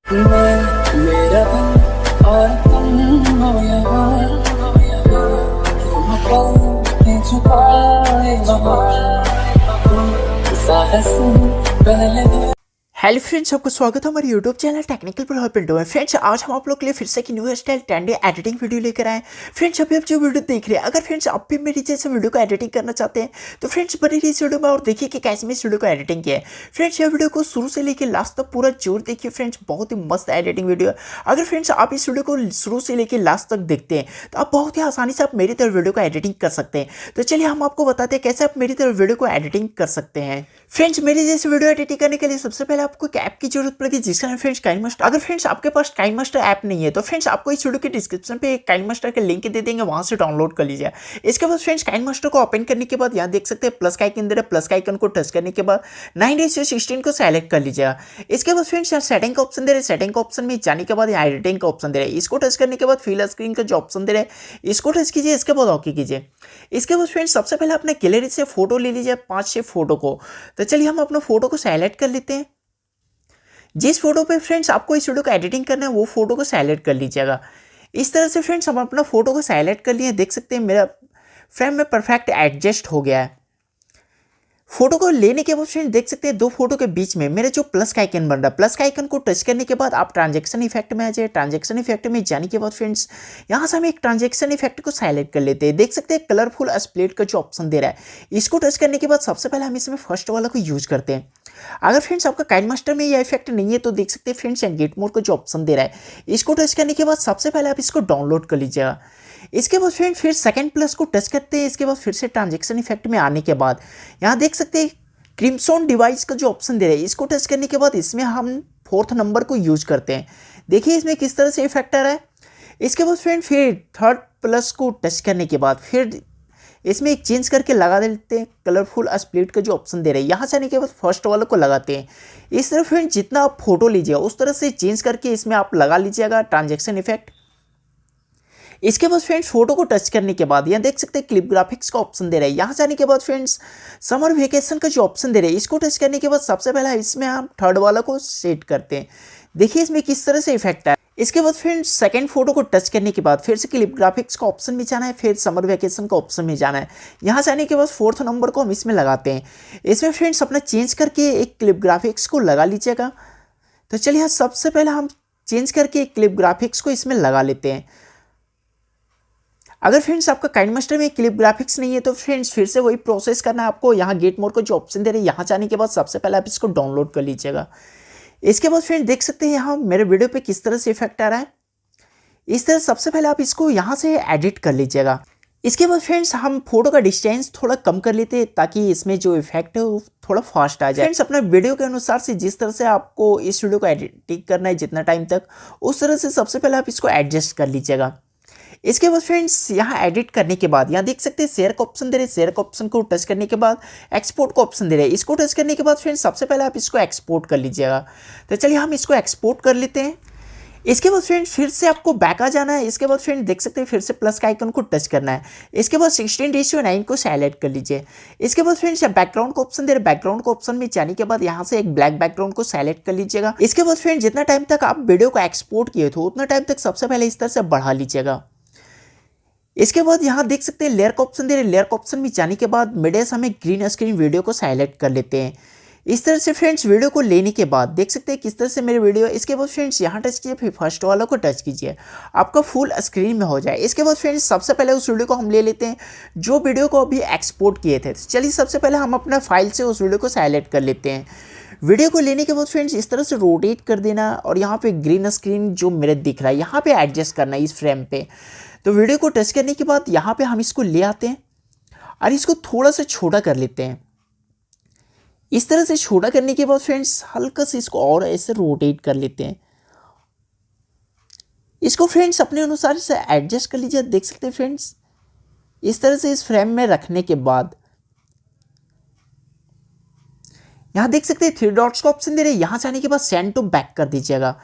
मेरा दिल और तुम हो यहाँ, तुम पल छुपाए वहाँ, साहस पहले। हेलो फ्रेंड्स, आपको स्वागत है हमारे यूट्यूब चैनल टेक्निकल प्रभात पिंटू में। फ्रेंड्स, आज हम आप लोग के लिए फिर से एक new style trendy editing video लेकर आए। फ्रेंड्स, अभी आप जो वीडियो देख रहे हैं, अगर फ्रेंड्स आप भी मेरी जैसे वीडियो को एडिटिंग करना चाहते हैं तो फ्रेंड्स बने रहिए इस वीडियो में और देखिए कि कैसे मैं इस वीडियो को एडिटिंग किया है। फ्रेंड्स, ये वीडियो को शुरू से लेकर लास्ट तक पूरा जोर देखिए। फ्रेंड्स, बहुत ही मस्त एडिटिंग वीडियो है। अगर फ्रेंड्स आप इस वीडियो को शुरू से लेकर लास्ट तक देखते हैं तो आप बहुत ही आसानी से आप मेरी तरह वीडियो को एडिटिंग कर सकते हैं। तो चलिए हम आपको बताते हैं कैसे आप मेरी तरह वीडियो को एडिटिंग कर सकते हैं। फ्रेंड्स, मेरी जैसे वीडियो एडिटिंग करने के लिए सबसे पहले आपको एक ऐप की जरूरत पड़ेगी जिसका नाम फ्रेंड्स काइनमास्टर। अगर फ्रेंड्स आपके पास काइनमास्टर ऐप नहीं है तो फ्रेंड्स आपको इस वीडियो के डिस्क्रिप्शन पे काइनमास्टर के लिंक दे देंगे, वहां से डाउनलोड कर लीजिए। इसके बाद फ्रेंड्स काइनमास्टर को ओपन करने के बाद यहाँ देख सकते हैं प्लस का आइकन दे रहा है। प्लस का आइकन को टच करने के बाद 9:16 को सेलेक्ट कर लीजिएगा। इसके बाद फ्रेंड्स यहाँ सेटिंग का ऑप्शन दे रहे हैं। सेटिंग का ऑप्शन में जाने के बाद यहाँ एडिटिंग का ऑप्शन दे रहे हैं। इसको टच करने के बाद फिल स्क्रीन का जो ऑप्शन दे रहे हैं इसको टच कीजिए। इसके बाद ओके कीजिए। इसके बाद फ्रेंड्स सबसे पहले अपने गैलरी से फोटो ले लीजिए 5-6 फोटो को। तो चलिए हम अपना फोटो को सेलेक्ट कर लेते हैं। जिस फोटो पे फ्रेंड्स आपको इस वीडियो को एडिटिंग करना है वो फोटो को सेलेक्ट कर लीजिएगा। इस तरह से फ्रेंड्स हम अपना फोटो को सेलेक्ट कर लिए। देख सकते हैं मेरा फ्रेम में परफेक्ट एडजस्ट हो गया है। फोटो को लेने के बाद फ्रेंड्स देख सकते हैं दो फोटो के बीच में मेरा जो प्लस का आइकन बन रहा है, प्लस का आइकन को टच करने के बाद आप ट्रांजैक्शन इफेक्ट में आ जाए। ट्रांजैक्शन इफेक्ट में जाने के बाद फ्रेंड्स यहाँ से हम एक ट्रांजैक्शन इफेक्ट को सेलेक्ट कर लेते हैं। देख सकते हैं कलरफुल स्प्लिट का जो ऑप्शन दे रहा है, इसको टच करने के बाद सबसे पहले हम इसमें फर्स्ट वाला को यूज करते हैं। अगर फ्रेंड्स आपका काइनमास्टर में यह इफेक्ट नहीं है तो देख सकते हैं फ्रेंड्स गेट मोड का जो ऑप्शन दे रहा है, इसको टच करने के बाद सबसे पहले आप इसको डाउनलोड कर लीजिएगा। इसके बाद फ्रेंड्स फिर सेकंड प्लस को टच करते हैं। इसके बाद फिर से ट्रांजैक्शन इफेक्ट में आने के बाद यहाँ देख सकते हैं क्रिम्सन डिवाइस का जो ऑप्शन दे रहा है, इसको टच करने के बाद इसमें हम 4th नंबर को यूज करते हैं। देखिए इसमें किस तरह से इफेक्ट आ रहा है। इसके बाद फ्रेंड फिर थर्ड प्लस को टच करने के बाद फिर इसमें एक चेंज करके लगा देते हैं कलरफुल स्प्लिट का जो ऑप्शन दे रहे हैं। यहाँ से आने के बाद फर्स्ट वाले को लगाते हैं। इस तरह फ्रेंड जितना आप फोटो लीजिएगा उस तरह से चेंज करके इसमें आप लगा लीजिएगा ट्रांजैक्शन इफेक्ट। इसके बाद फ्रेंड्स फोटो को टच करने के बाद यहाँ देख सकते हैं क्लिप ग्राफिक्स का ऑप्शन दे रहा है। यहाँ जाने के बाद फ्रेंड्स समर वेकेशन का जो ऑप्शन दे रहे हैं, इसको टच करने के बाद सबसे पहला इसमें हम थर्ड वाला को सेट करते हैं। देखिए इसमें किस तरह से इफेक्ट है। इसके बाद फ्रेंड्स सेकंड फोटो को टच करने के बाद फिर से क्लिप ग्राफिक्स का ऑप्शन में जाना है, फिर समर वेकेशन का ऑप्शन में जाना है। यहाँ से आने के बाद 4th नंबर को हम इसमें लगाते हैं। इसमें फ्रेंड्स अपना चेंज करके एक क्लिप ग्राफिक्स को लगा लीजिएगा। तो चलिए यहाँ सबसे पहले हम चेंज करके एक क्लिप ग्राफिक्स को इसमें लगा लेते हैं। अगर फ्रेंड्स आपका काइनमास्टर में क्लिप ग्राफिक्स नहीं है तो फ्रेंड्स फिर से वही प्रोसेस करना है आपको। यहाँ गेट मोड का जो ऑप्शन दे रहे हैं, यहाँ जाने के बाद सबसे पहले आप इसको डाउनलोड कर लीजिएगा। इसके बाद फ्रेंड देख सकते हैं यहाँ मेरे वीडियो पे किस तरह से इफेक्ट आ रहा है। इस तरह सबसे पहले आप इसको यहाँ से एडिट कर लीजिएगा। इसके बाद फ्रेंड्स हम फोटो का डिस्टेंस थोड़ा कम कर लेते हैं ताकि इसमें जो इफेक्ट है वो थोड़ा फास्ट आ जाए। फ्रेंड्स अपना वीडियो के अनुसार से जिस तरह से आपको इस वीडियो को एडिटिंग करना है जितना टाइम तक, उस तरह से सबसे पहले आप इसको एडजस्ट कर लीजिएगा। इसके बाद फ्रेंड्स यहाँ एडिट करने के बाद यहाँ देख सकते हैं शेयर का ऑप्शन दे रहे हैं। शेयर का ऑप्शन को टच करने के बाद एक्सपोर्ट का ऑप्शन दे रहे हैं। इसको टच करने के बाद फ्रेंड्स सबसे पहले आप इसको एक्सपोर्ट कर लीजिएगा। तो चलिए हम इसको एक्सपोर्ट कर लेते हैं। इसके बाद फ्रेंड्स फिर से आपको बैक आ जाना है। इसके बाद फ्रेंड देख सकते हैं फिर से प्लस का आइकन को टच करना है। इसके बाद 16:9 को सेलेक्ट कर लीजिए। इसके बाद फ्रेंड्स बैकग्राउंड का ऑप्शन दे रहे हैं। बैकग्राउंड का ऑप्शन में जाने के बाद यहाँ से एक ब्लैक बैकग्राउंड को सेलेक्ट कर लीजिएगा। इसके बाद फ्रेंड जितना टाइम तक आप वीडियो को एक्सपोर्ट किए थे उतना टाइम तक सबसे पहले इस तरह से बढ़ा लीजिएगा। इसके बाद यहाँ देख सकते हैं लेयर का ऑप्शन दे रहे हैं। लेयर का ऑप्शन में जाने के बाद मीडिया से हमें ग्रीन स्क्रीन वीडियो को सेलेक्ट कर लेते हैं। इस तरह से फ्रेंड्स वीडियो को लेने के बाद देख सकते हैं किस तरह से मेरे वीडियो। इसके बाद फ्रेंड्स यहाँ टच कीजिए, फिर फर्स्ट वाला को टच कीजिए, आपका फुल स्क्रीन में हो जाए। इसके बाद फ्रेंड्स सबसे पहले उस वीडियो को हम ले लेते हैं जो वीडियो को अभी एक्सपोर्ट किए थे। चलिए सबसे पहले हम अपना फाइल से उस वीडियो को सेलेक्ट कर लेते हैं। वीडियो को लेने के बाद फ्रेंड्स इस तरह से रोटेट कर देना और यहाँ पे ग्रीन स्क्रीन जो मेरे दिख रहा है यहाँ पे एडजस्ट करना है इस फ्रेम पे। तो वीडियो को टच करने के बाद यहाँ पे हम इसको ले आते हैं और इसको थोड़ा सा छोटा कर लेते हैं। इस तरह से छोटा करने के बाद फ्रेंड्स हल्का से इसको और ऐसे रोटेट कर लेते हैं। इसको फ्रेंड्स अपने अनुसार से एडजस्ट कर लीजिए। देख सकते हैं फ्रेंड्स इस तरह से इस फ्रेम में रखने के बाद यहाँ देख सकते हैं 3 डॉट्स का ऑप्शन दे रहे हैं। यहाँ जाने के बाद सेंड टू बैक कर दीजिएगा।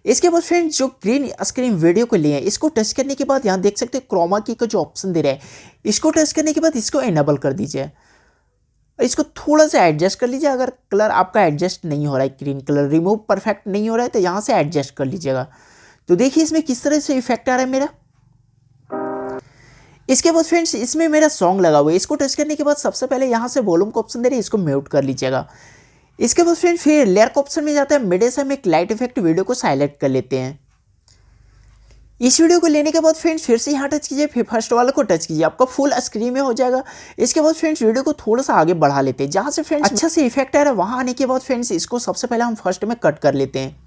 इसके बाद फ्रेंड्स जो ग्रीन स्क्रीन वीडियो को लिए हैं इसको टच करने के बाद यहाँ देख सकते हैं क्रोमा की का जो ऑप्शन दे रहा है, इसको टच करने के बाद इसको इनेबल कर दीजिए। इसको थोड़ा सा एडजस्ट कर लीजिए। अगर कलर आपका एडजस्ट नहीं हो रहा है, ग्रीन कलर रिमूव परफेक्ट नहीं हो रहा है, तो यहाँ से एडजस्ट कर लीजिएगा। तो देखिए इसमें किस तरह से इफेक्ट आ रहा है मेरा। इसके बाद फ्रेंड्स इसमें मेरा सॉन्ग लगा हुआ है। इसको टच करने के बाद सबसे पहले यहाँ से वॉल्यूम का ऑप्शन दे रही है, इसको म्यूट कर लीजिएगा। इसके बाद फ्रेंड्स फिर लेयर का ऑप्शन में जाता है, मिडे से हम एक लाइट इफेक्ट वीडियो को साइलेक्ट कर लेते हैं। इस वीडियो को लेने के बाद फ्रेंड्स फिर से यहाँ टच कीजिए, फिर फर्स्ट वाले को टच कीजिए, आपका फुल स्क्रीन में हो जाएगा। इसके बाद फ्रेंड्स वीडियो को थोड़ा सा आगे बढ़ा लेते हैं, जहाँ से फ्रेंड्स अच्छा से इफेक्ट आ रहा है वहाँ आने के बाद फ्रेंड्स इसको सबसे पहले हम फर्स्ट में कट कर लेते हैं।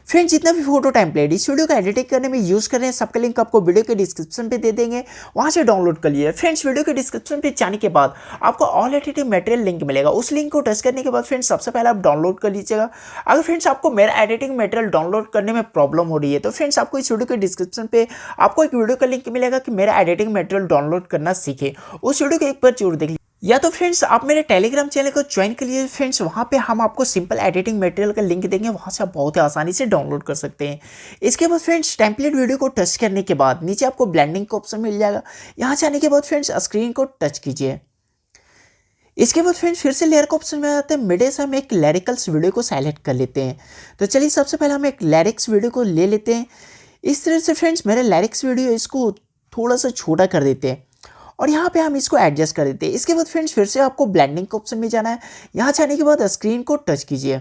फ्रेंड्स जितना भी फोटो टेम्पलेट इस वीडियो को एडिटिंग करने में यूज कर रहे हैं, सबका लिंक आपको वीडियो के डिस्क्रिप्शन पे दे देंगे, वहां से डाउनलोड कर लीजिए। फ्रेंड्स वीडियो के डिस्क्रिप्शन पे जाने के बाद आपको ऑल एडिटिंग मटेरियल लिंक मिलेगा, उस लिंक को टच करने के बाद फ्रेंड्स सबसे पहले आप डाउनलोड कर लीजिएगा। अगर फ्रेंड्स आपको मेरा एडिटिंग मटेरियल डाउनलोड करने में प्रॉब्लम हो रही है तो फ्रेंड्स आपको इस वीडियो के डिस्क्रिप्शन पे आपको एक वीडियो का लिंक मिलेगा कि मेरा एडिटिंग मटेरियल डाउनलोड करना सीखे, उस वीडियो को एक बार जरूर देख लीजिए। या तो फ्रेंड्स आप मेरे टेलीग्राम चैनल को ज्वाइन कर लीजिए। फ्रेंड्स वहाँ पे हम आपको सिंपल एडिटिंग मटेरियल का लिंक देंगे, वहाँ से आप बहुत ही आसानी से डाउनलोड कर सकते हैं। इसके बाद फ्रेंड्स टेम्पलेट वीडियो को टच करने के बाद नीचे आपको ब्लेंडिंग का ऑप्शन मिल जाएगा। यहाँ से आने के बाद फ्रेंड्स स्क्रीन को टच कीजिए। इसके बाद फ्रेंड्स फिर से लेयर का ऑप्शन में आते हैं, मिडे से हम एक लिरिकल्स वीडियो को साइलेक्ट कर लेते हैं। तो चलिए सबसे पहले हम एक लिरिक्स वीडियो को ले लेते हैं। इस तरह से फ्रेंड्स मेरे लिरिक्स वीडियो इसको थोड़ा सा छोटा कर देते हैं और यहाँ पे हम इसको एडजस्ट कर देते हैं। इसके बाद फ्रेंड्स फिर से आपको ब्लेंडिंग के ऑप्शन में जाना है। यहाँ जाने के बाद स्क्रीन को टच कीजिए।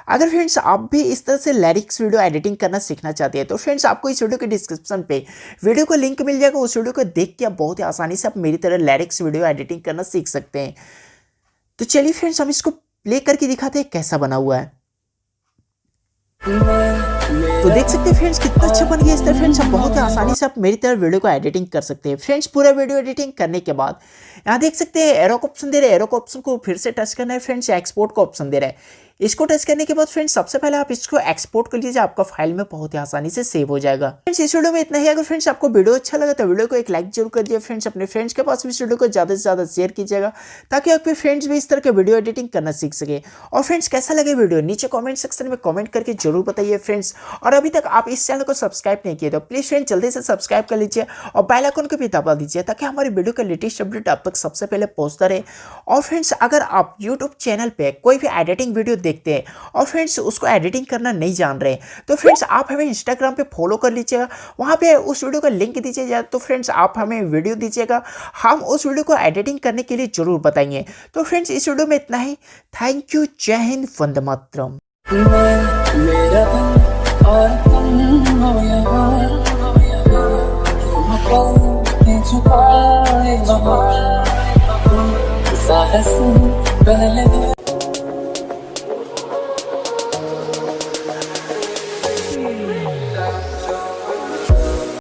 अगर फ्रेंड्स आप भी इस तरह से लिरिक्स वीडियो एडिटिंग करना सीखना चाहते हैं तो फ्रेंड्स आपको इस वीडियो के डिस्क्रिप्शन पे वीडियो का लिंक मिल जाएगा, उस वीडियो को देख के आप बहुत ही आसानी से आप मेरी तरह लिरिक्स वीडियो एडिटिंग करना सीख सकते हैं। तो चलिए फ्रेंड्स हम इसको प्ले करके दिखाते हैं कैसा बना हुआ है। तो देख सकते हैं फ्रेंड्स कितना अच्छा बन गया। इस तरह फ्रेंड्स आप बहुत ही आसानी से आप मेरी तरह वीडियो को एडिटिंग कर सकते हैं। फ्रेंड्स पूरा वीडियो एडिटिंग करने के बाद यहाँ देख सकते हैं एरो का ऑप्शन दे रहे हैं, एरो का ऑप्शन को फिर से टच करना है। फ्रेंड्स एक्सपोर्ट का ऑप्शन दे रहा है, इसको टच करने के बाद फ्रेंड्स सबसे पहले आप इसको एक्सपोर्ट कर लीजिए, आपका फाइल में बहुत ही आसानी से सेव हो जाएगा। फ्रेंड्स इस वीडियो में इतना ही। अगर फ्रेंड्स आपको वीडियो अच्छा लगा तो वीडियो को एक लाइक जरूर कर दिए। फ्रेंड्स अपने फ्रेंड्स के पास भी इस वीडियो को ज़्यादा से ज़्यादा शेयर कीजिएगा ताकि आपके फ्रेंड्स भी इस तरह के वीडियो एडिटिंग करना सीख सके। और फ्रेंड्स कैसा लगे वीडियो नीचे कॉमेंट सेक्शन में कॉमेंट करके जरूर बताइए फ्रेंड्स। और अभी तक आप इस चैनल को सब्सक्राइब नहीं किए तो प्लीज़ फ्रेंड्स जल्दी से सब्सक्राइब कर लीजिए और बेल आइकन को भी दबा दीजिए ताकि हमारी वीडियो का लेटेस्ट अपडेट आप तक सबसे पहले पहुंचता रहे। और फ्रेंड्स अगर आप यूट्यूब चैनल पे कोई भी एडिटिंग वीडियो देखते हैं और फ्रेंड्स उसको एडिटिंग करना नहीं जान रहे तो फ्रेंड्स आप हमें इंस्टाग्राम पे फॉलो कर लीजिएगा, वहाँ पे उस वीडियो का लिंक दीजिएगा। तो फ्रेंड्स आप हमें वीडियो दीजिएगा, हम उस वीडियो को एडिटिंग करने के लिए जरूर बताएंगे। तो फ्रेंड्स इस वीडियो में इतना ही। थैंक यू, जय हिंद, वंदे मातरम।